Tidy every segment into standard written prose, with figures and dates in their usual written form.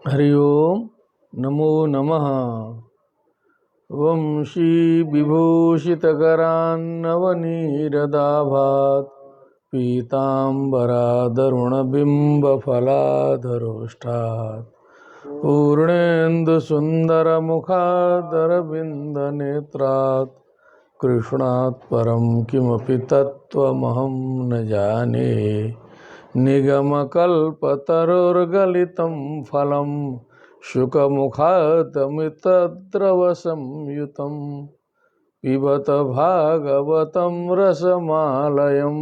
हरि ओम नमो नमः। वंशी विभूषितकरान्नवनीरदाभात् पीताम्बरादरुणबिम्बफलाधरोष्ठात् पूर्णेन्दुसुन्दरमुखादरविन्दनेत्रात् कृष्णात् परं किमपि तत्त्वमहं न जाने। निगमकल्पतरुर्गलितं फलं शुकमुखादमृतद्रवसंयुतं पिबत भागवतं रसमालयं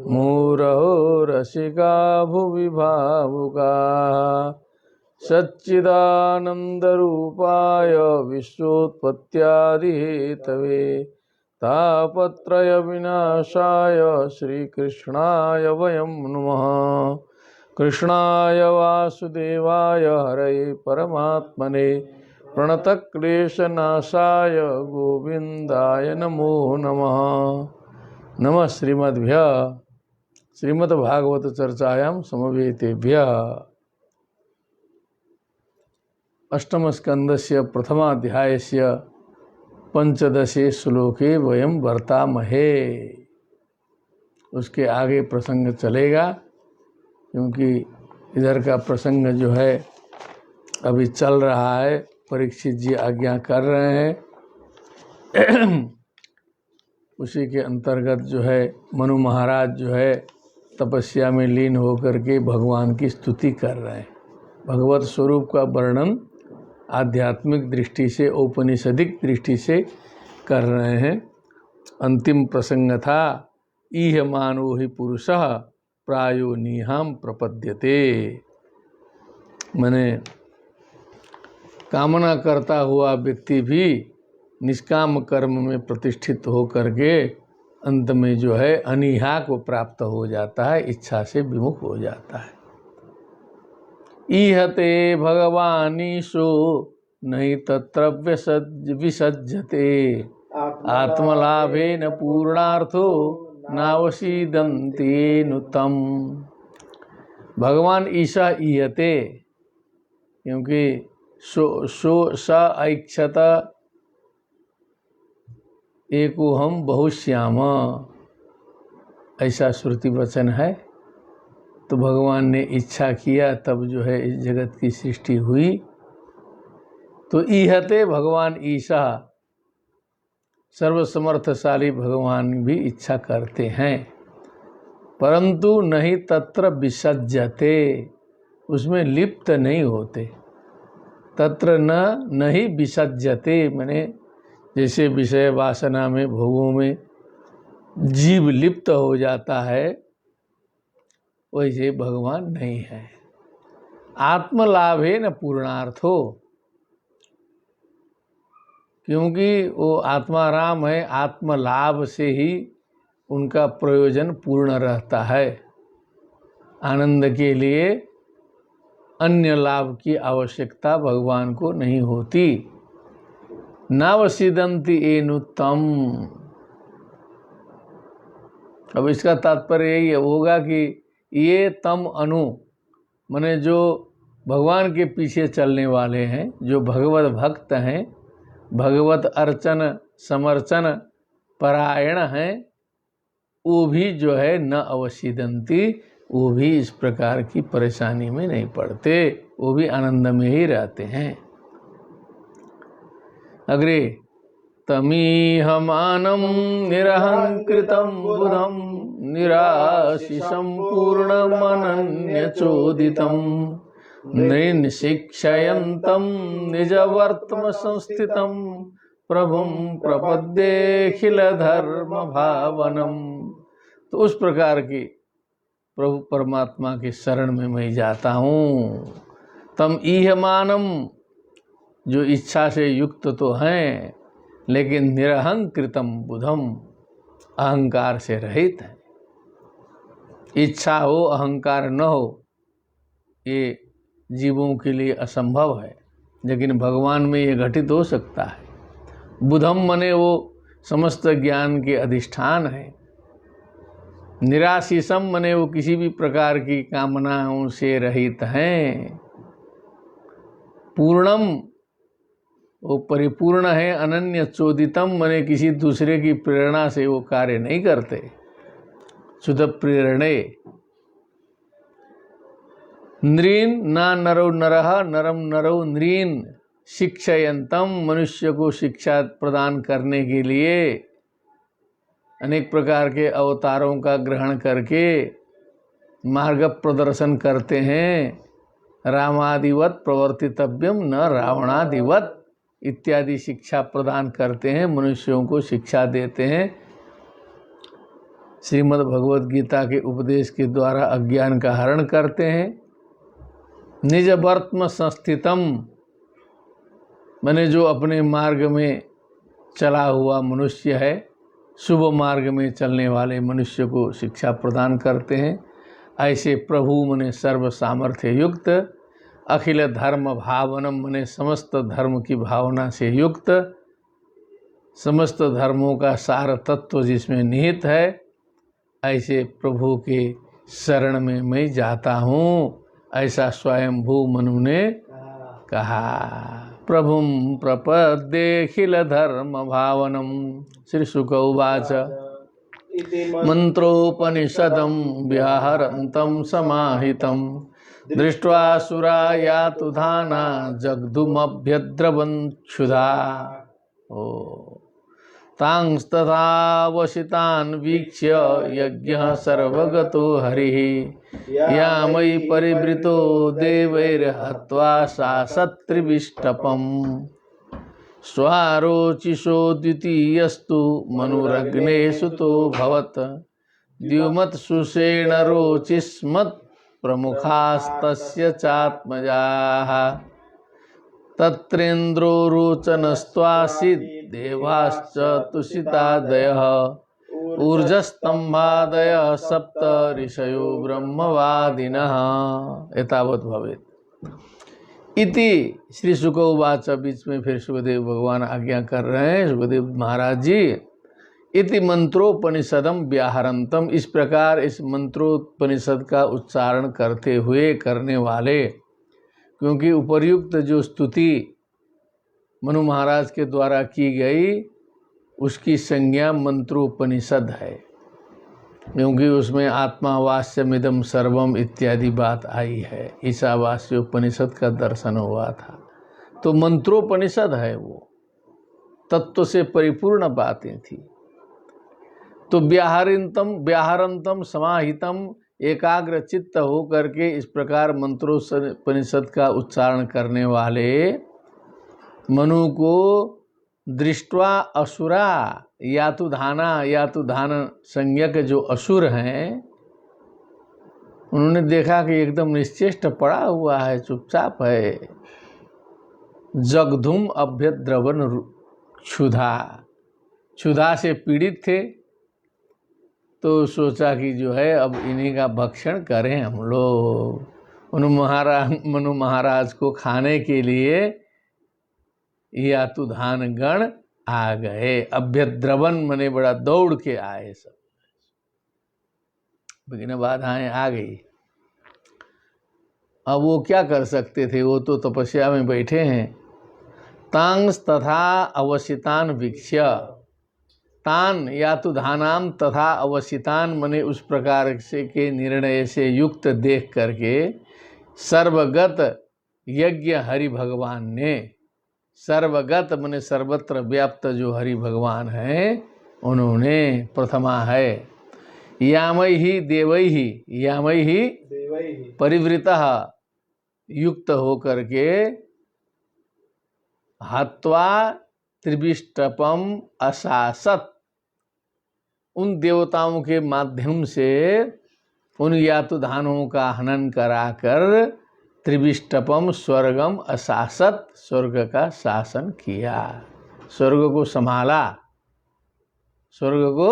मुहुरहो रसिका भुवि भावुकाः। सच्चिदानन्दरूपाय विश्वोत्पत्त्यादिहेतवे तापत्रयविनाशाय श्रीकृष्णाय वयं नमः। कृष्णाय वासुदेवाय हरये परमात्मने प्रणतक्लेशनाशाय गोविन्दाय नमो नमः। नमः श्रीमद्भ्यः श्रीमद्भागवत चर्चायां समवेतेभ्यः। अष्टम स्कंदस्य प्रथमाध्यायस्य पंचदशे श्लोके वयं वर्तामहे। उसके आगे प्रसंग चलेगा, क्योंकि इधर का प्रसंग जो है अभी चल रहा है। परीक्षित जी आज्ञा कर रहे हैं। उसी के अंतर्गत जो है मनु महाराज जो है तपस्या में लीन होकर के भगवान की स्तुति कर रहे हैं। भगवत स्वरूप का वर्णन आध्यात्मिक दृष्टि से, औपनिषदिक दृष्टि से कर रहे हैं। अंतिम प्रसंग था इह मानो हि पुरुषः प्रायो निहाम प्रपद्यते। माने कामना करता हुआ व्यक्ति भी निष्काम कर्म में प्रतिष्ठित होकर के अंत में जो है अनिहा को प्राप्त हो जाता है, इच्छा से विमुख हो जाता है। ईहते भगवानीशो नहीं तत्र विसज्जते आत्मलाभेन पूर्णार्थो नावसीदन्तेनुतम। भगवान ईशा ईहते, क्योंकि सो स ऐक्षत एकोहम बहुश्याम, ऐसा श्रुति वचन है। तो भगवान ने इच्छा किया, तब जो है इस जगत की सृष्टि हुई। तो ईहते भगवान ईशा, सर्वसमर्थशाली भगवान भी इच्छा करते हैं, परंतु नहीं तत्र विसज्जते, उसमें लिप्त नहीं होते। तत्र नहीं विसज्जते, माने जैसे विषय वासना में, भोगों में जीव लिप्त हो जाता है, वैसे भगवान नहीं है। आत्मलाभे न पूर्णार्थो, क्योंकि वो आत्माराम है, आत्मलाभ से ही उनका प्रयोजन पूर्ण रहता है। आनंद के लिए अन्य लाभ की आवश्यकता भगवान को नहीं होती। नावसीदन्ति एनुत्तम। अब इसका तात्पर्य यही होगा कि ये तम अनु, माने जो भगवान के पीछे चलने वाले हैं, जो भगवत भक्त हैं, भगवत अर्चन समर्चन परायण हैं, वो भी जो है न अवसीदन्ति, वो भी इस प्रकार की परेशानी में नहीं पड़ते, वो भी आनंद में ही रहते हैं। अग्रे तमीहमानं निरहंकृतं बुधं निराशिषं पूर्णमनन्यचोदितं नैनशिक्षयन्तं निजवर्त्म संस्थितं प्रभुं प्रपद्येऽखिल धर्म भावनम। तो उस प्रकार की प्रभु परमात्मा के शरण में मैं जाता हूँ। तम ईहमानम, जो इच्छा से युक्त तो हैं, लेकिन निरहंकृतम बुधम, अहंकार से रहित है। इच्छा हो अहंकार न हो, ये जीवों के लिए असंभव है, लेकिन भगवान में ये घटित हो सकता है। बुधम मने वो समस्त ज्ञान के अधिष्ठान है। निराशीषम मने वो किसी भी प्रकार की कामनाओं से रहित हैं। पूर्णम, वो परिपूर्ण है, अनन्य चोदितम माने किसी दूसरे की प्रेरणा से वो कार्य नहीं करते, शुद्ध प्रेरणे। नृन ना नरो नरः नरम नरो नृन, शिक्षयंतम, मनुष्य को शिक्षा प्रदान करने के लिए अनेक प्रकार के अवतारों का ग्रहण करके मार्ग प्रदर्शन करते हैं। रामादिवत प्रवर्तितव्यम न रावणादिवत इत्यादि शिक्षा प्रदान करते हैं, मनुष्यों को शिक्षा देते हैं। श्रीमद् भगवद गीता के उपदेश के द्वारा अज्ञान का हरण करते हैं। निज वर्त्म संस्थितम माने जो अपने मार्ग में चला हुआ मनुष्य है, शुभ मार्ग में चलने वाले मनुष्य को शिक्षा प्रदान करते हैं। ऐसे प्रभु माने सर्व सामर्थ्य युक्त, अखिल धर्म भावनम माने समस्त धर्म की भावना से युक्त, समस्त धर्मों का सार तत्व जिसमें निहित है, ऐसे प्रभु के शरण में मैं जाता हूँ, ऐसा स्वयंभू मनु ने कहा। प्रभुं प्रपद्येऽखिल धर्म भावनम। श्री शुक उवाच मंत्रोपनिषदं व्याहरन्तं समाहितं दृष्ट्वा सुरा यातुधाना जग्धुमभ्यद्रवन् क्षुधा। तांस्तथावसितान् वीक्ष्य यज्ञः सर्वगतो हरिः यामयि परिवृतो देवैर्हत्वा शासत्रिविष्टपम्। स्वारोचिषो द्वितीयस्तु मनुरग्ने सुतो भवत् द्युमत्सुषेण रोचिस्मत् प्रमुखास्तस्य चात्मजाः। तत्रेन्द्रो रोचनस्त्वासीत् देवाश्च तुषितादयः ऊर्जस्तंभादयः सप्त ऋषयो ब्रह्मवादिनः। एतावत् भवेत् इति। श्री शुक उवाच, बीच में फिर सुखदेव भगवान आज्ञा कर रहे हैं, सुखदेव महाराज जी। इति मंत्रोपनिषदम व्याहरंतम, इस प्रकार इस मंत्रोपनिषद का उच्चारण करते हुए, करने वाले, क्योंकि उपर्युक्त जो स्तुति मनु महाराज के द्वारा की गई उसकी संज्ञा मंत्रोपनिषद है, क्योंकि उसमें आत्मावास्यमिदं सर्वम इत्यादि बात आई है, ईशावास्य उपनिषद का दर्शन हुआ था। तो मंत्रोपनिषद है, वो तत्व से परिपूर्ण बातें थी। तो व्याहरंतम समाहितम, एकाग्र चित्त हो करके इस प्रकार मंत्रोपनिषद का उच्चारण करने वाले मनु को दृष्ट्वा असुरा यातुधान संज्ञक जो असुर हैं, उन्होंने देखा कि एकदम निश्चेष्ट पड़ा हुआ है, चुपचाप है। जगधुम अभ्यद्रवन क्षुधा से पीड़ित थे, तो सोचा कि जो है अब इन्हीं का भक्षण करें हम लोग। मनु महाराज को खाने के लिए यातुधान गण आ गए। अभ्यद्रवन मने बड़ा दौड़ के आए, सब विघ्न बाधाएं आ गई। अब वो क्या कर सकते थे, वो तो तपस्या में बैठे हैं। तांस तथा अवसितान वीक्ष्य, तान यातुधानाम तथा अवसितान मने उस प्रकार से के निर्णय से युक्त देख करके सर्वगत यज्ञ हरि भगवान ने, सर्वगत मने सर्वत्र व्याप्त जो हरि भगवान हैं, उन्होंने प्रथमा है यामय ही देवै ही परिवृतः युक्त होकर के हत्वा त्रिविष्टपम अशासत, उन देवताओं के माध्यम से उन यातुधानों का हनन कराकर त्रिविष्टपम स्वर्गम अशासत, स्वर्ग का शासन किया, स्वर्ग को संभाला, स्वर्ग को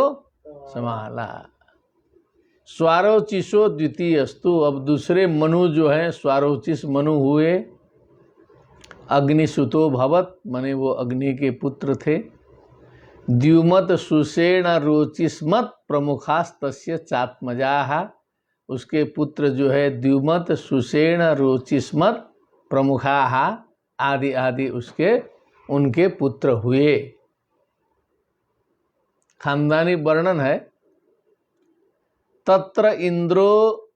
संभाला। स्वारोचिषो द्वितीयस्तु, अब दूसरे मनु जो हैं स्वारोचिष मनु हुए। अग्निसुतो भवत माने वो अग्नि के पुत्र थे। द्युमत सुषेण रोचिस्मत प्रमुखास्तस्य चात्मजाः, उसके पुत्र जो है द्युमत सुषेण रोचिस्मत प्रमुखाः, आदि आदि उसके उनके पुत्र हुए। खानदानी वर्णन है। तत्र इंद्रो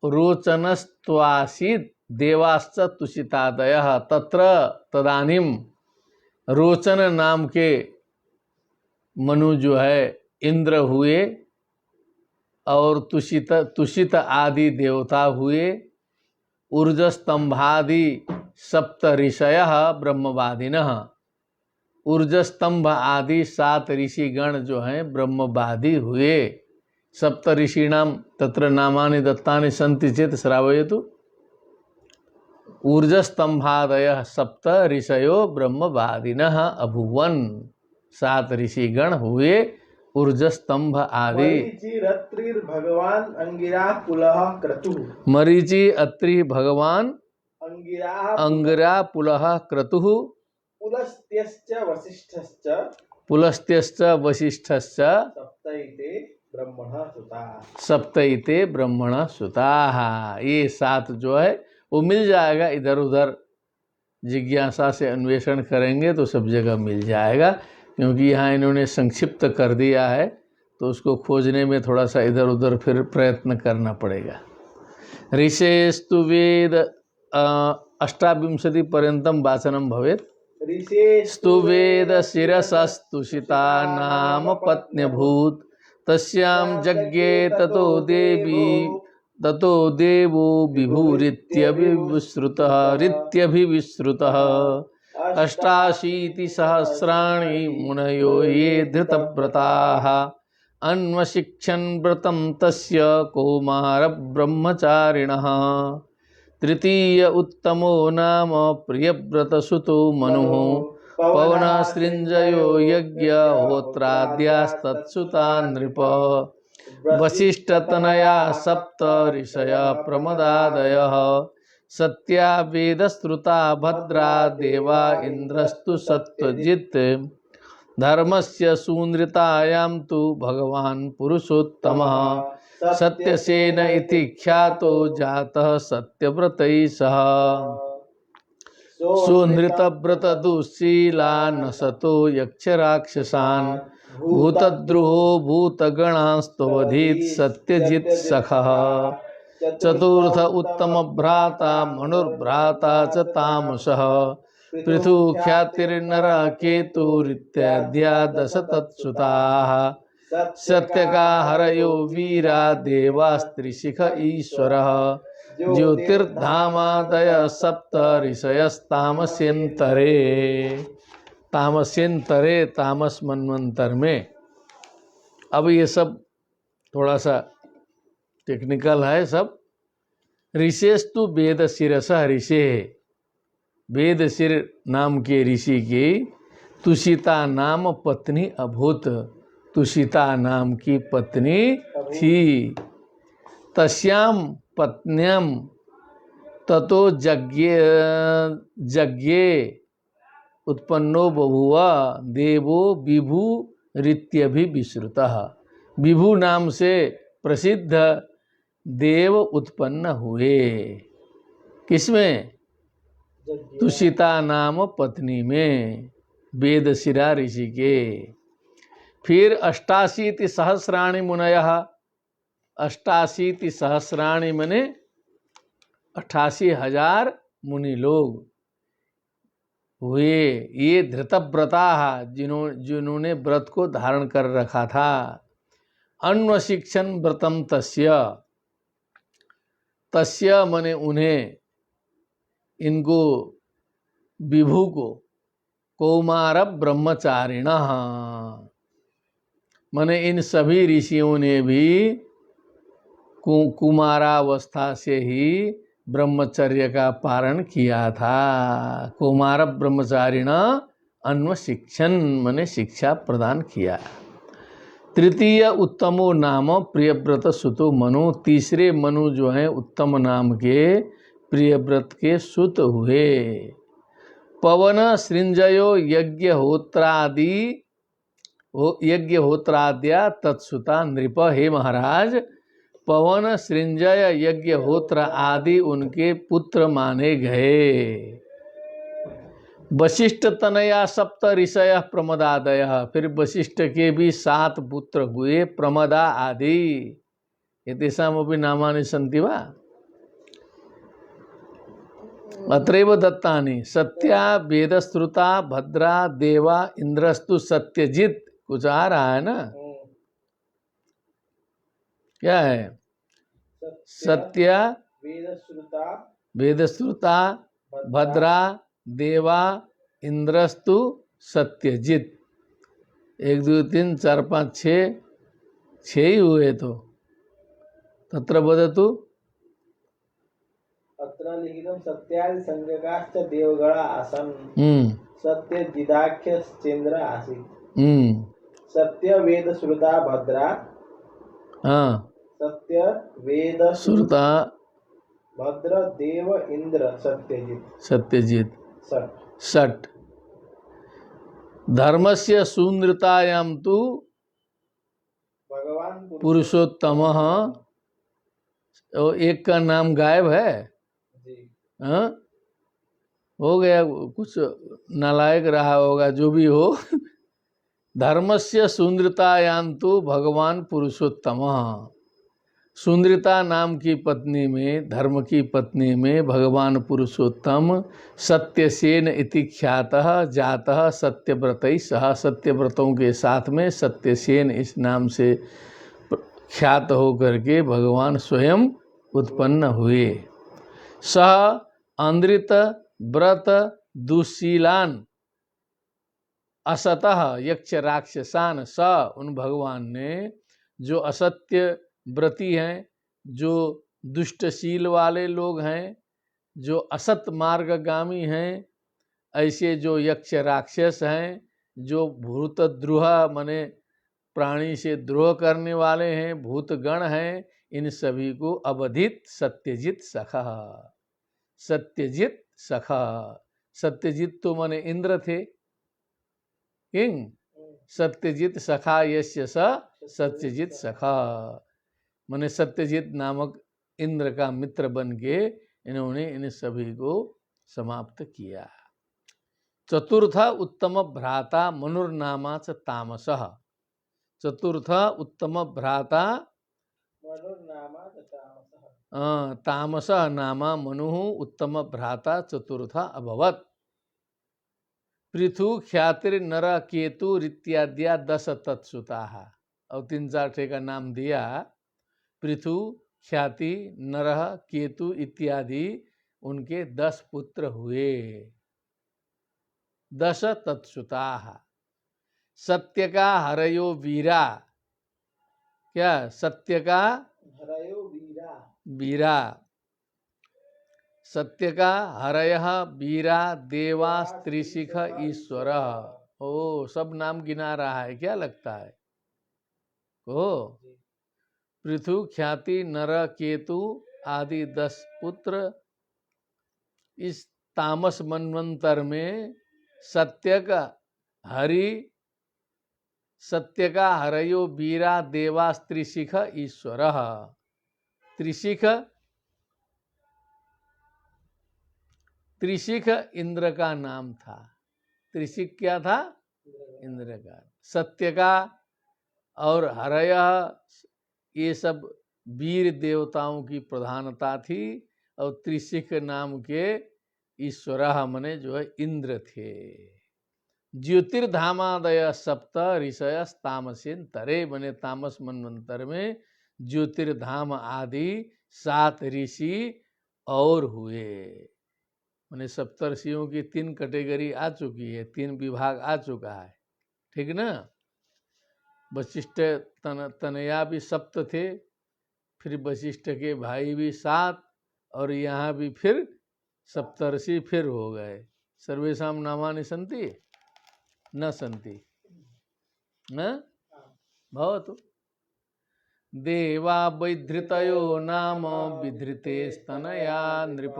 रोचनस्त्वासीत् देवाश्च तुषितादयः। तत्र तदानीम रोचन नाम के मनु जो है इंद्र हुए और तुषित आदि देवता हुए। ऊर्जस्तंभादि सप्त ऋषयः ब्रह्मवादिनः। ऊर्जस्तंभ आदि 7 ऋषिगण जो हैं ब्रह्मवादी हुए। सप्त ऋषीणाम तत्र नामानि दत्तानि सन्ति चेत् श्रावयतु। ऊर्जस्तंभादयः सप्त ऋषयो ब्रह्मवादिनः अभुवन। 7 ऋषिगण हुए ऊर्जस्तंभ आदि। भगवान अंगिरा पुलह क्रतुः। मरीचि अत्रि भगवान अंगिरा पुलह क्रतुः। पुलस्त्यश्च वसिष्ठश्च सप्तैते ब्रह्मण सुताः। ये 7 जो है वो मिल जाएगा, इधर उधर जिज्ञासा से अन्वेषण करेंगे तो सब जगह मिल जाएगा, क्योंकि यहाँ इन्होंने संक्षिप्त कर दिया है तो उसको खोजने में थोड़ा सा इधर उधर फिर प्रयत्न करना पड़ेगा। ऋषेस्तु वेद 28 पर्यंतम वाचनम भवेत्। स्तु वेद शिरसस्तुषिता नाम पत्न्यभूत तस्यां यज्ञे ततो देवो विभूरित्यभिविश्रुतः 88 सहस्राणि मुनयो ये धृतव्रताः अन्वशिक्षन् व्रतं तस्य कौमार ब्रह्मचारिणः। तृतीय उत्तमो नाम प्रियव्रतसुतो मनुः पवनसृञ्जयो यज्ञहोत्राद्यास्तत्सुता नृप। वसिष्ठतनया 7 ऋषया प्रमदादयः सत्या वेदश्रुता भद्रा देवा इन्द्रस्तु सत्वजित्। धर्मस्य सुनृतायां तु भगवान् पुरुषोत्तमः सत्यसेन इति ख्यातो जातः सत्यव्रतैः सह। सुनृतव्रतदुःशीला नसतो यक्षराक्षसान् भूतद्रुहो भूतगणास्तवधीत् सत्यजित् सखः। चतुर्थ उत्तम भ्राता मनुर्भ्राता च तामसः पृथु ख्यातिर्नरकेतुरित्याद्या 10 तत्सुताः। सत्यका हरयो वीरा देवास्त्रिशिख ईश्वरः ज्योतिर्धामादय 7 ऋषयस्तामस्यन्तरे। तामस मनवंतर में। अब ये सब थोड़ा सा टेक्निकल है सब। ऋषेस्तु वेद शिरसः ऋषे, वेद शिर नाम के ऋषि की तुषिता नाम पत्नी अभूत। तुषिता नाम की पत्नी थी। तस्याम पत्न्यम ततो यज्ञे उत्पन्नो बभुव देवो विभु रीत्यभिविश्रुतः। विभु नाम से प्रसिद्ध देव उत्पन्न हुए। किसमें? तुषिता नाम पत्नी में, वेदशिरा ऋषि के। फिर 88 सहस्राणि मुनयः। 88 सहस्राणि मने 88,000 मुनि लोग हुए। ये धृतव्रता जिन्होंने व्रत को धारण कर रखा था। अन्वशिक्षण व्रतम तस्य मने उन्हें, इनको विभु को, कौमार ब्रह्मचारिणः मने इन सभी ऋषियों ने भी कुमारावस्था से ही ब्रह्मचर्य का पारण किया था। कौमार ब्रह्मचारिण अन्वशिक्षण मने शिक्षा प्रदान किया। तृतीय उत्तमो नाम प्रियव्रत सुतो मनु। तीसरे मनु जो हैं उत्तम नाम के प्रियव्रत के सुत हुए। पवन सृंजयो यज्ञहोत्राद्या तत्सुता नृप। हे महाराज, पवन सृंजय यज्ञहोत्र आदि उनके पुत्र माने गए। वशिष्ठ तनया सप्त ऋषय प्रमदादय, फिर वशिष्ठ के भी 7 पुत्र हुए प्रमदा आदि। एतेषामपि नामानि सन्ति वा? अत्रैव दत्तानि सत्या वेदश्रुता भद्रा देवा इंद्रस्तु सत्यजित। कुछ आ रहा है ना? क्या है? सत्या वेदश्रुता भद्रा देवा इंद्रस्तु सत्यजित। 1 2 3 4 5 6 ही हुए। तो तत्र वदतु। अत्र लिखितं सत्यादि संज्ञकाश्च देवगणा आसन्। सत्यजिदाख्यश्चेन्द्र आसीत्। सत्य वेद श्रुता भद्रा। सत्य वेद श्रुता भद्र देव इंद्र सत्यजित। षट्। धर्मस्य सुंदरतायां तु भगवान पुरुषोत्तमः। एक का नाम गायब है। हाँ, हो गया, कुछ नालायक रहा होगा, जो भी हो। धर्मस्य सुंदरतायां तु भगवान पुरुषोत्तमः। सुंदरता नाम की पत्नी में, धर्म की पत्नी में भगवान पुरुषोत्तम सत्यसेन इति ख्यातः जातः सत्यव्रतैः सह। सत्यव्रतों के साथ में सत्यसेन इस नाम से ख्यात होकर के भगवान स्वयं उत्पन्न हुए। सह अंद्रित व्रत दुशीलान असतः यक्ष राक्षसान। स उन भगवान ने जो असत्य व्रती हैं, जो दुष्टशील वाले लोग हैं, जो असत मार्गगामी हैं, ऐसे जो यक्ष राक्षस हैं, जो भूतद्रोह माने प्राणी से द्रोह करने वाले हैं, भूतगण हैं, इन सभी को अवधित सत्यजित सखा। सत्यजित सखा। सत्यजित तो माने इंद्र थे, किंग। सत्यजित सखा यस्य स सत्यजित सखा, माने सत्यजित नामक इंद्र का मित्र बन के इन्होंने इन सभी को समाप्त किया। चतुर्थ उत्तम भ्राता मनुर्नामा च तामसः। चतुर्थ उत्तम भ्राता तामसः नामा मनुः उत्तम भ्राता चतुर्थ अभवत्। पृथु ख्यातिर नर केतु इत्याद्या 10 तत्सुताः। और 3 4 ठे का नाम दिया। पृथु, ख्याति, नरह, केतु इत्यादि उनके 10 पुत्र हुए। 10 तत्सुताः। सत्य का हरयो वीरा। क्या? सत्य का हरयो वीरा। सत्य का हरयः वीरा देवा त्रिशिख ईश्वर। ओ, सब नाम गिना रहा है, क्या लगता है? ओ, पृथु, ख्याति, नर, केतु आदि 10 पुत्र इस तामस मनवंतर में सत्य का हरि, सत्य का हरयो वीरा देवा त्रिशिख ईश्वर। त्रिशिख, त्रिशिख इंद्र का नाम था। त्रिशिख क्या था? इंद्र का। सत्य का और हरय, ये सब वीर देवताओं की प्रधानता थी। और त्रिशिख नाम के ईश्वर मने जो है इंद्र थे। ज्योतिर्धामादय सप्त ऋषय तामसेन तरे, बने तामस मनवंतर में ज्योतिर्धाम आदि 7 ऋषि और हुए। मैंने सप्तर्षियों की 3 कैटेगरी आ चुकी है, 3 विभाग आ चुका है, ठीक ना। वशिष्ठ तनया भी सप्त थे, फिर वशिष्ठ के भाई भी 7, और यहाँ भी फिर सप्तर्षि फिर हो गए। सर्वेषां नामानि सन्ति न सन्ति न भवतु। देवा वैधृतयो नाम विधृते स्तनया नृप,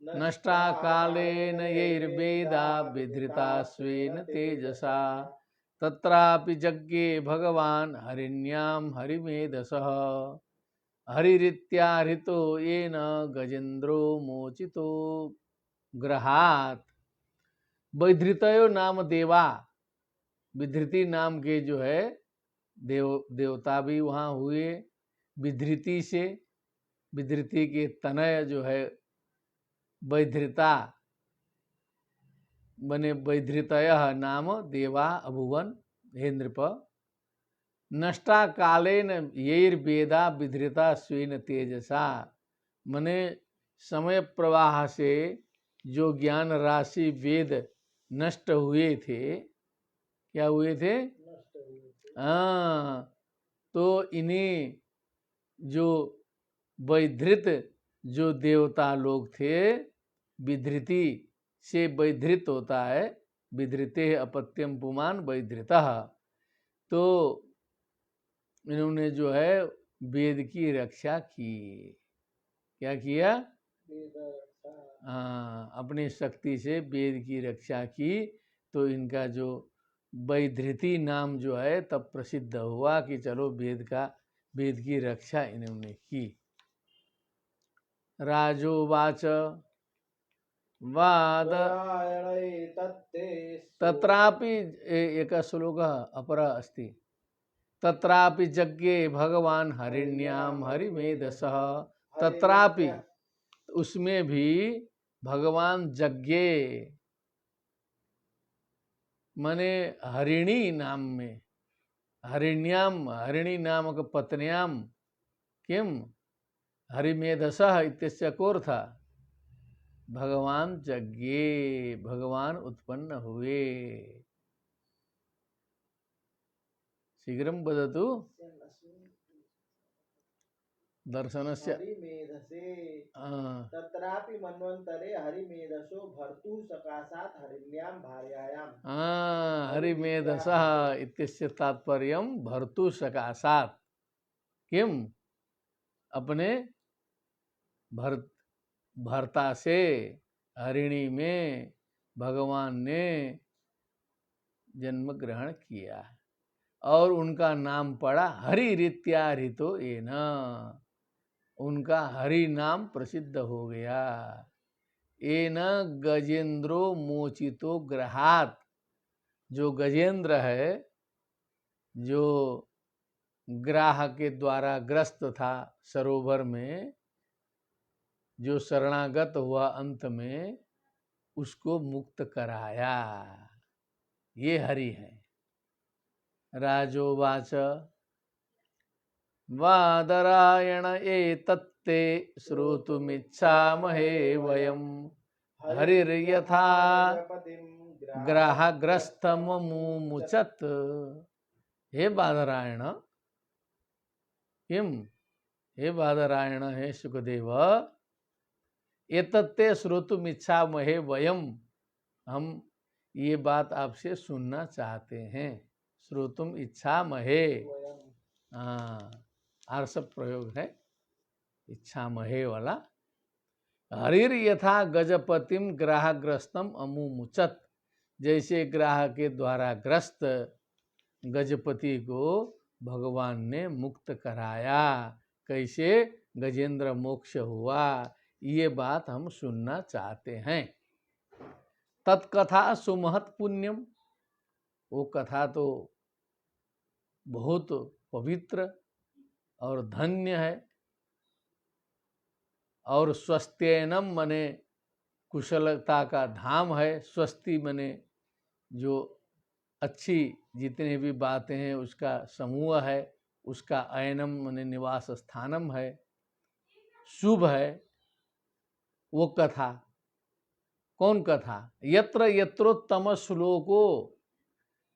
नष्टा कालेन यैर्वेदा विधृता स्वेन तेजसा, तत्रापि यज्ञे भगवान हरिण्याम हरिमेधसः, हरिरित्याहृतो येन गजेन्द्रो मोचितो ग्रहात्। वैधृतयो नाम देवा, विधृति नाम के जो है देवता भी वहाँ हुए। विधृति से, विधृति के तनय जो है वैधृता बने वैधृतय नाम देवा अभुवन। हे नृप, नष्टा कालेन यैर्वेदा विधृता स्वेन तेजसा, मने समय प्रवाह से जो ज्ञान राशि वेद नष्ट हुए थे, क्या हुए थे? हाँ, तो इन्हीं जो वैधृत जो देवता लोग थे, विधृति से वैधृत होता है, विधृते अपत्यम पुमान वैधृतः, तो इन्होंने जो है वेद की रक्षा की। क्या किया? हाँ, अपनी शक्ति से वेद की रक्षा की। तो इनका जो वैधृति नाम जो है तब प्रसिद्ध हुआ कि चलो वेद की रक्षा इन्होंने की। राजोवाच वाद तत्रापि एक श्लोक अपर अस्ति, तत्रापि यज्ञे भगवान हरिण्याम हरिमेधसः, तत्रापि उसमें भी भगवान यज्ञे मने हरिणी नाम में, हरिण्याम हरिणी नामक पत्न्याम किम हरिमेधसः इत्यस्य कोऽर्थः, भगवान यज्ञे भगवान उत्पन्न हुए। शीघ्रं वदतु। दर्शनस्य तत्रापि मन्वन्तरे हरिमेधसो भर्तुः सकाशात् हरिण्यां भार्यायां। हरिमेधसः इत्यस्य तात्पर्यं भर्तुः सकाशात्, किम अपने भर्ता से हरिणी में भगवान ने जन्म ग्रहण किया और उनका नाम पड़ा हरिरित्याहृतो येन, उनका हरि नाम प्रसिद्ध हो गया। येन गजेंद्रो मोचितो ग्रहात, जो गजेंद्र है, जो ग्राह के द्वारा ग्रस्त था सरोवर में, जो शरणागत हुआ अंत में, उसको मुक्त कराया, ये हरि है। राजोवाच वादरायण एतत्ते श्रोतुमिच्छामहे वयं, हरिर्यथा ग्राहग्रस्तममुमुचत्। हे बादरायण, किम? हे बादरायण, हे सुखदेव, एतत्ते श्रोतुमिच्छामहे वयं, हम ये बात आपसे सुनना चाहते हैं। श्रोतुम इच्छामहे, आर्षभ प्रयोग है इच्छामहे वाला। हरिर यथा गजपतिम ग्राहग्रस्तम अमुमुचत, जैसे ग्राह के द्वारा ग्रस्त गजपति को भगवान ने मुक्त कराया, कैसे गजेंद्र मोक्ष हुआ, ये बात हम सुनना चाहते हैं। तत्कथा सुमहत पुण्यम, वो कथा तो बहुत पवित्र और धन्य है। और स्वस्त्यनम मने कुशलता का धाम है। स्वस्ति मने जो अच्छी जितने भी बातें हैं उसका समूह है, उसका अयनम मने निवास स्थानम है, शुभ है वो कथा। कौन कथा? यत्र यत्रोत्तम श्लोको,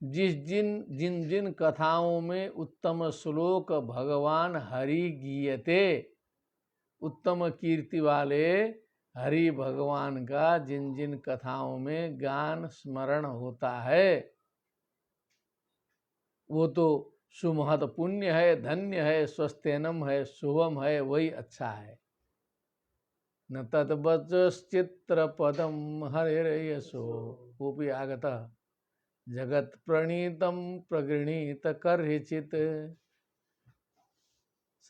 जिन जिन कथाओं में उत्तम श्लोक भगवान हरि गीयते, उत्तम कीर्ति वाले हरि भगवान का जिन जिन कथाओं में गान स्मरण होता है, वो तो सुमहत पुण्य है, धन्य है, स्वस्थेनम है, शुभम है, वही अच्छा है। न तद्वचश्चित्र पदम हरिर्यशो कोपि आगतः जगत प्रणीतम प्रगृणीत कर्हिचित।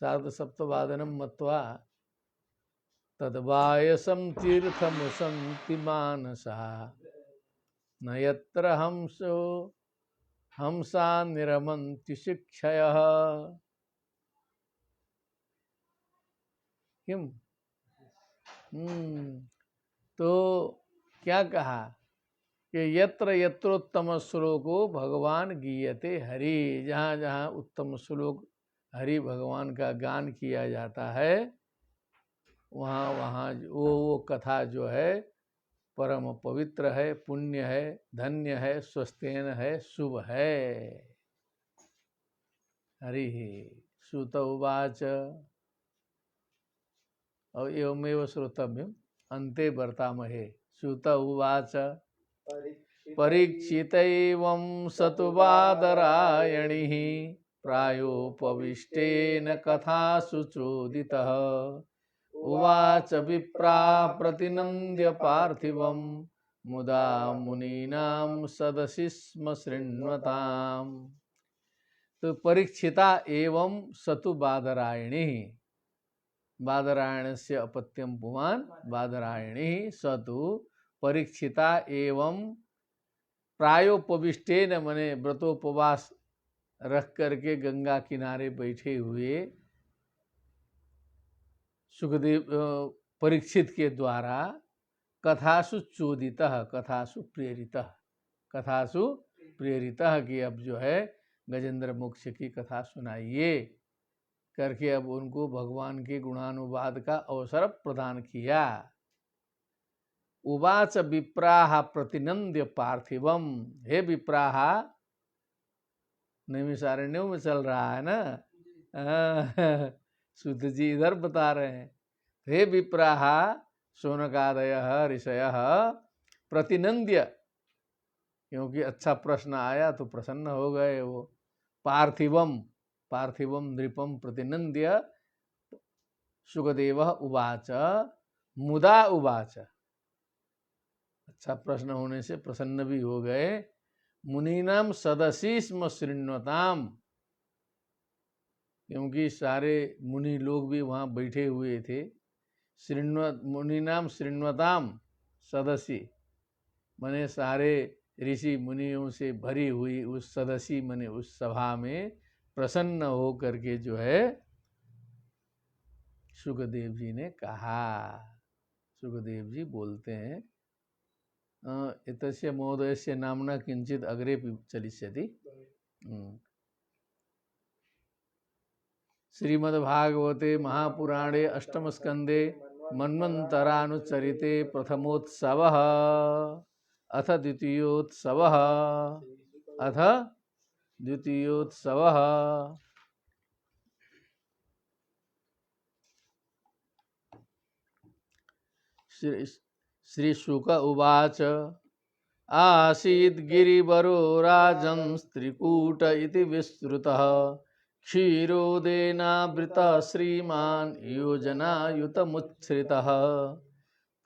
सार्ध सप्तवादनम मत्वा तद्वायसम तीर्थमुसन्ति मानसा न यत्र हंसा निरमन्ति शिक्षयः। किम तो क्या कहा कि यत्र यत्रोत्तम श्लोको भगवान गीयते हरि, जहाँ जहाँ उत्तम श्लोक हरि भगवान का गान किया जाता है वहाँ वहाँ वो कथा जो है परम पवित्र है, पुण्य है, धन्य है, स्वस्थेन है, शुभ है। हरि सूत उवाच और एवमेव श्रोतव्यम अन्ते वर्तामहे। सूत उवाच परीक्षित एवं सतुवादरायणिः प्रायोपविष्टेन कथासु चोदितः। उवाच विप्रा प्रतिनन्द्य पार्थिवं मुदा मुनीनां सदसि स्म शृण्वताम्। तो परीक्षिता एवं सतु बादरायणी, बादरायण से अपत्यम पुमान बादरायणी सतु परीक्षिता एवं प्रायोपविष्टेन, मने व्रतोपवास रख करके गंगा किनारे बैठे हुए सुखदेव परीक्षित के द्वारा कथासु चोदितः, कथासु प्रेरितः, कथासु प्रेरितः कि अब जो है गजेंद्र मोक्ष की कथा सुनाइए करके अब उनको भगवान के गुणानुवाद का अवसर प्रदान किया। उवाच विप्राह प्रतिनंद्य पार्थिवम, हे विप्राह, नैमिषारण्यों में चल रहा है ना, शुद्ध जी इधर बता रहे हैं। हे विप्राह शौनकादयः ऋषयः प्रतिनंद्य, क्योंकि अच्छा प्रश्न आया तो प्रसन्न हो गए वो। पार्थिवम, पार्थिवम नृपम प्रतिनंद्य सुखदेव उवाच मुदा उवाच, अच्छा प्रश्न होने से प्रसन्न भी हो गए। मुनीनाम सदसि स्म शृण्वताम, क्योंकि सारे मुनि लोग भी वहाँ बैठे हुए थे। मुनीनाम शृण्वताम सदसि, मने सारे ऋषि मुनियों से भरी हुई उस सदसी मने उस सभा में प्रसन्न हो करके जो है सुखदेव जी ने कहा। सुखदेव जी बोलते हैं एतस्य महोदयस्य नाम्ना किंचित अग्रे चलिष्यति। श्रीमद्भागवते महापुराणे अष्टम स्कंदे मन्वन्तरानुचरिते प्रथमोत्सवः अथ द्वितीयोत्सवः, अथ द्वितीयोत्सवः। श्री शुक उवाच आसीद् गिरिवरो राजन् स्त्रीकूट इति विस्तृतः क्षीरोदेनावृतः श्रीमान् योजनायुतमुच्छ्रितः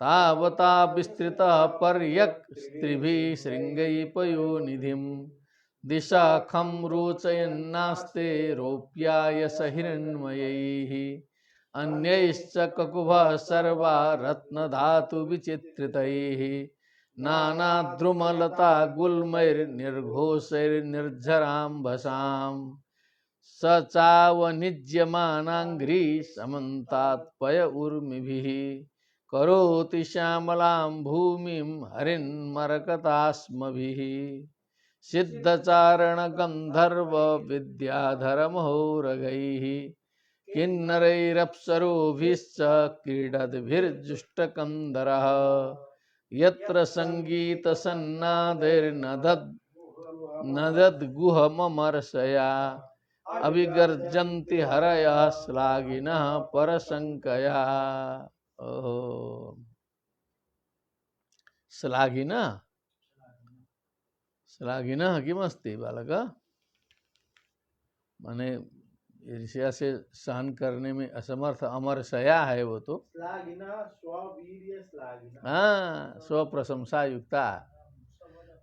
तावता विस्तृतः पर्यक् स्त्रिभिः शृङ्गैपयोनिधिं दिशाखं रोचयन्नास्ते रौप्याय सहिरण्मयैः अन्यैश्च ककुभः सर्वा रत्नधातुविचित्रितैः नानाद्रुमलता गुल्मैर्निर्घोषैर्निर्झराम्भसाम् स चावनिज्यमानाङ्घ्रि समन्तात्पय उर्मिभिः करोति श्यामलां भूमिं हरिन्मरकतास्मभिः सिद्धचारणगन्धर्व विद्याधरमहोरगैः किन्नरैरप्सरोभिश्च क्रीडद्भिर्जुष्टकन्दरः यत्र सङ्गीतसन्नादैर्नदद्गुहममर्षया अभिगर्जन्ति हरयः श्लाघिनः परशङ्कया। ओहो, श्लाघिनः, श्लाघिनः किमस्ति बालक, माने ईर्ष्या से सहन करने में असमर्थ अमरसया है वो तो। हाँ, स्व प्रशंसा युक्ता।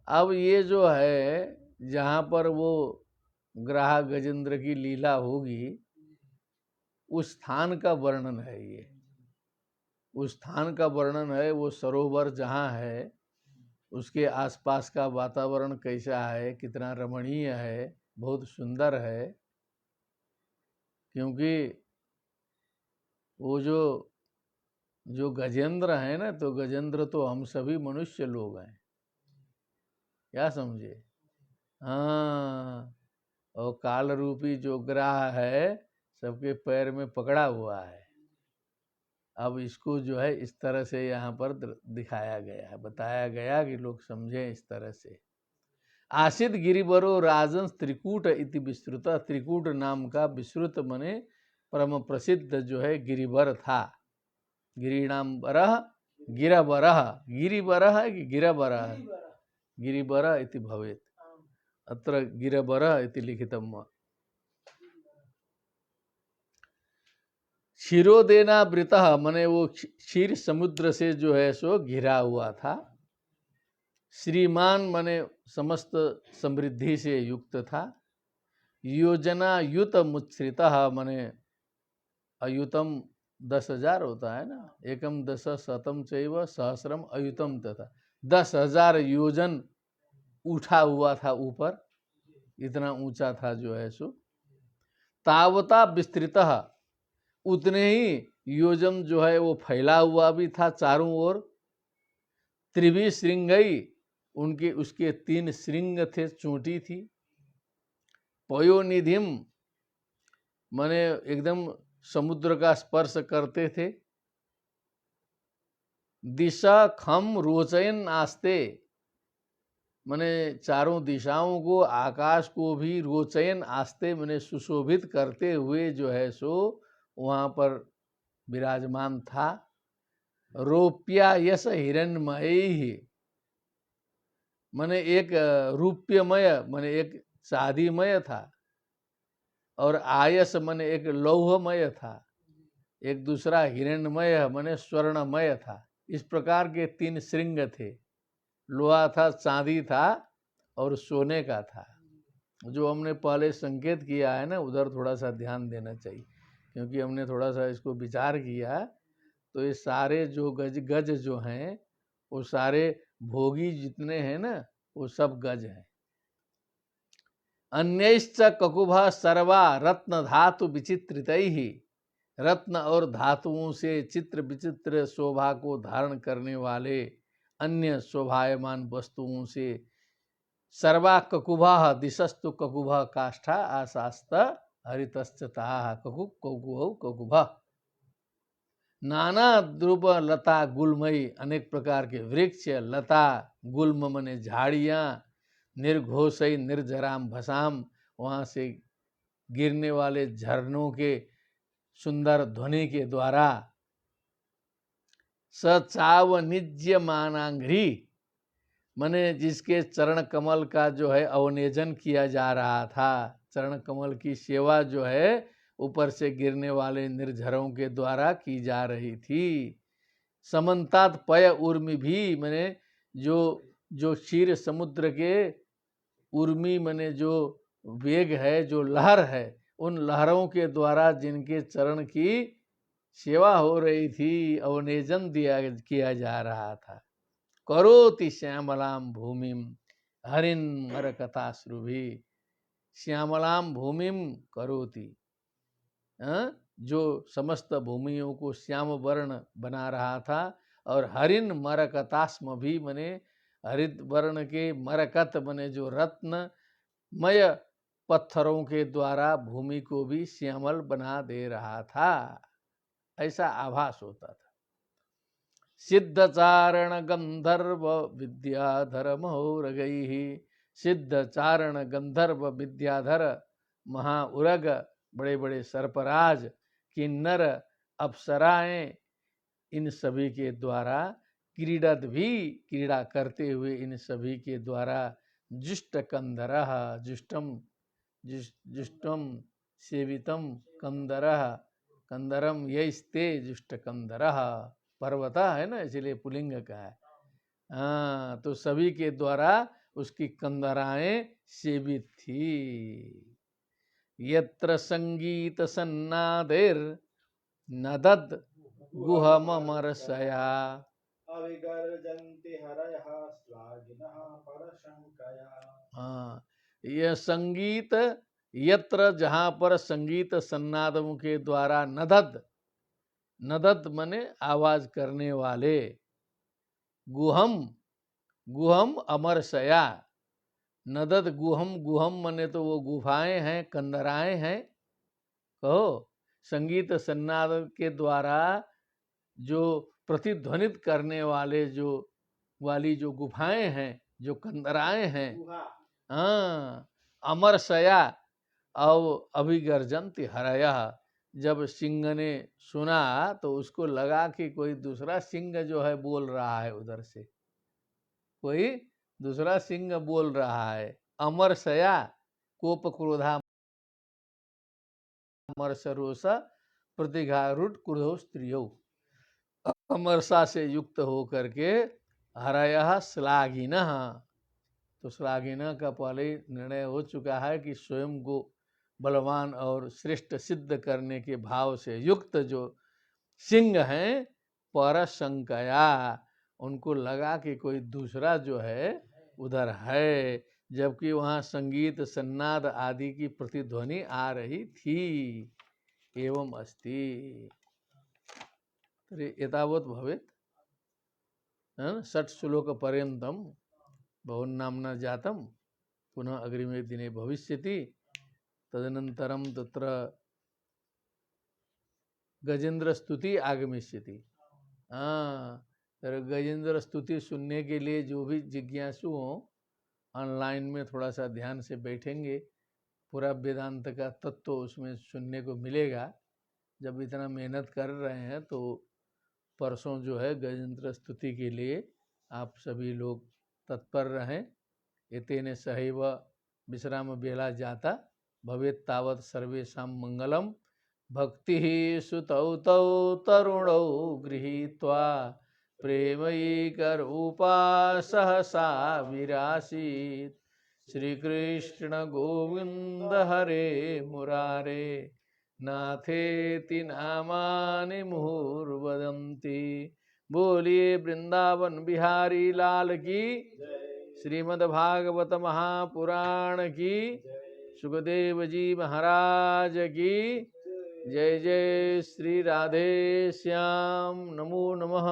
अब ये जो है जहाँ पर वो ग्राह गजेंद्र की लीला होगी उस स्थान का वर्णन है ये, उस स्थान का वर्णन है। वो सरोवर जहाँ है उसके आसपास का वातावरण कैसा है, कितना रमणीय है, बहुत सुंदर है। क्योंकि वो जो गजेंद्र है ना, तो गजेंद्र तो हम सभी मनुष्य लोग हैं, क्या समझे। हाँ, और काल रूपी जो ग्रह है सबके पैर में पकड़ा हुआ है। अब इसको जो है इस तरह से यहाँ पर दिखाया गया है, बताया गया कि लोग समझें इस तरह से। आसित गिरिवरो राजन त्रिकूट इति विस्तृत, त्रिकूट नाम का विस्तृत मने परम प्रसिद्ध जो है गिरिवर था। गिरीणाम बरह गिरवरः, गिरिवरः है कि गिरवरः है, गिरिवर इति भवेत्, अत्र गिरवर इति लिखितम्। क्षीरोदेनावृतः मने वो क्षीर समुद्र से जो है सो घिरा हुआ था। श्रीमान मने समस्त समृद्धि से युक्त था। योजना युत मुच्छ्रितः मने अयुतम 10,000 होता है ना, एकम दश शतम चैव सहस्रम अयुतम, तथा 10,000 योजन उठा हुआ था ऊपर, इतना ऊंचा था जो है सो। तावता विस्तृतः, उतने ही योजन जो है वो फैला हुआ भी था चारों ओर। त्रिवी श्रृंगई, उनके उसके 3 श्रृंग थे, चोटी थी। पयोनिधिम माने एकदम समुद्र का स्पर्श करते थे। दिशा खम रोचयन आस्ते, माने चारों दिशाओं को, आकाश को भी रोचयन आस्ते माने सुशोभित करते हुए जो है सो वहाँ पर विराजमान था। रोप्या यश हिरण्मय ही, माने एक रूप्यमय माने एक चांदीमय था, और आयस माने एक लौहमय था, एक दूसरा हिरण्मय माने स्वर्णमय था। इस प्रकार के 3 श्रृंग थे। लोहा था, चांदी था और सोने का था। जो हमने पहले संकेत किया है ना, उधर थोड़ा सा ध्यान देना चाहिए, क्योंकि हमने थोड़ा सा इसको विचार किया। तो ये सारे जो गज जो हैं, वो सारे भोगी जितने हैं ना, वो सब गज हैं। अन्यश्च ककुभा सर्वा रत्न धातु विचित्रितैहि, रत्न और धातुओं से चित्र विचित्र शोभा को धारण करने वाले अन्य शोभायमान वस्तुओं से। सर्वा ककुभा दिशस्तु ककुभा काष्ठा आशास्त हरितश्चताः, ककुभ ककुभौ ककुभा। नाना ध्रुव लता गुलमयी, अनेक प्रकार के वृक्ष, लता, गुल्म मने झाड़ियाँ, निर्घोषई निर्जराम भसाम, वहाँ से गिरने वाले झरनों के सुंदर ध्वनि के द्वारा। सचाव निज्य मानांघ्री, मने जिसके चरण कमल का जो है अवनेजन किया जा रहा था, चरण कमल की सेवा जो है ऊपर से गिरने वाले निर्झरों के द्वारा की जा रही थी। समन्तात पय उर्मी भी, मने जो क्षीर समुद्र के उर्मी मने जो वेग है, जो लहर है, उन लहरों के द्वारा जिनके चरण की सेवा हो रही थी, अवनेजन किया जा रहा था। करोति श्यामलाम भूमिम हरिन मरकताश्रुभि, श्यामलाम भूमिम करोति, जो समस्त भूमियों को श्याम वर्ण बना रहा था। और हरिन मरकतास्म भी मने हरित वर्ण के, मरकत मने जो रत्नमय पत्थरों के द्वारा भूमि को भी श्यामल बना दे रहा था, ऐसा आभास होता था। सिद्धचारण गंधर्व विद्याधर महोरगैहि, सिद्धचारण गंधर्व विद्याधर महाउरग, बड़े बड़े सर्पराज, किन्नर, अप्सराएं, इन सभी के द्वारा, क्रीडत भी, क्रीड़ा करते हुए इन सभी के द्वारा, जुष्ट कंदरः, जुष्टम जुष्टम सेवितम कंदरः, कंदरम यस्ते जुष्ट कंदरः, पर्वत है ना, इसलिए पुलिंग का है। हाँ, तो सभी के द्वारा उसकी कंदराएं सेवित थी। यत्र संगीत सन्नादेर नदद गुहममरसया, अविगर्जन्ति हरयः श्लाघिनः परशङ्कया। हाँ, यह संगीत यत्र, जहाँ पर संगीत सन्नादों के द्वारा नदद, नदद मने आवाज करने वाले, गुहम, गुहम अमरसया, नदद गुहम, गुहम मने तो वो गुफाएं हैं, कंदराएं हैं, कहो संगीत सन्नाद के द्वारा जो प्रतिध्वनित करने वाले जो वाली जो गुफाएं हैं, जो कंदराएं हैं, हाँ, अमरसया और अभिगर्जन्ति हरयः, जब सिंह ने सुना तो उसको लगा कि कोई दूसरा सिंह जो है बोल रहा है, उधर से कोई दूसरा सिंह बोल रहा है। अमरसया कोप क्रोधा अमरसरोसा प्रतिघारुट क्रोधो स्त्रियो, अमरसा से युक्त होकर के हरयः श्लाघिनः, तो श्लाघिनः का पहले ही निर्णय हो चुका है कि स्वयं को बलवान और श्रेष्ठ सिद्ध करने के भाव से युक्त जो सिंह हैं, पर शंकया, उनको लगा कि कोई दूसरा जो है उधर है, जबकि वहाँ संगीत सन्नाद आदि की प्रतिध्वनि आ रही थी। एवं अस्ति तर्हि एतावत् भवेत्। षट् श्लोक पर्यन्तं भवन्नाम्ना जातं, पुनः अग्रिमे दिने भविष्यति। तदनन्तरं तत्र गजेंद्र स्तुति आगमिष्यति। हाँ, तर गजेंद्र स्तुति सुनने के लिए जो भी जिज्ञासु हो, ऑनलाइन में थोड़ा सा ध्यान से बैठेंगे, पूरा वेदांत का तत्व उसमें सुनने को मिलेगा। जब इतना मेहनत कर रहे हैं तो परसों जो है गजेंद्र स्तुति के लिए आप सभी लोग तत्पर रहें। एतेन सहैव विश्राम वेला जाता, भवेत् तावत् सर्वेषां मंगलम। भक्ति सुतौ तौ तरुणौ गृहीत्वा प्रेमैकरूपा सहसा विरासीत्। श्री कृष्ण गोविंद हरे मुरारे, नाथेति नामानि मुहुर्वदन्ति। बोलिए वृंदावन बिहारी लाल की, श्रीमद्भागवत महापुराण की, सुखदेव जी महाराज की जय। जय श्री राधे श्याम। नमो नमः।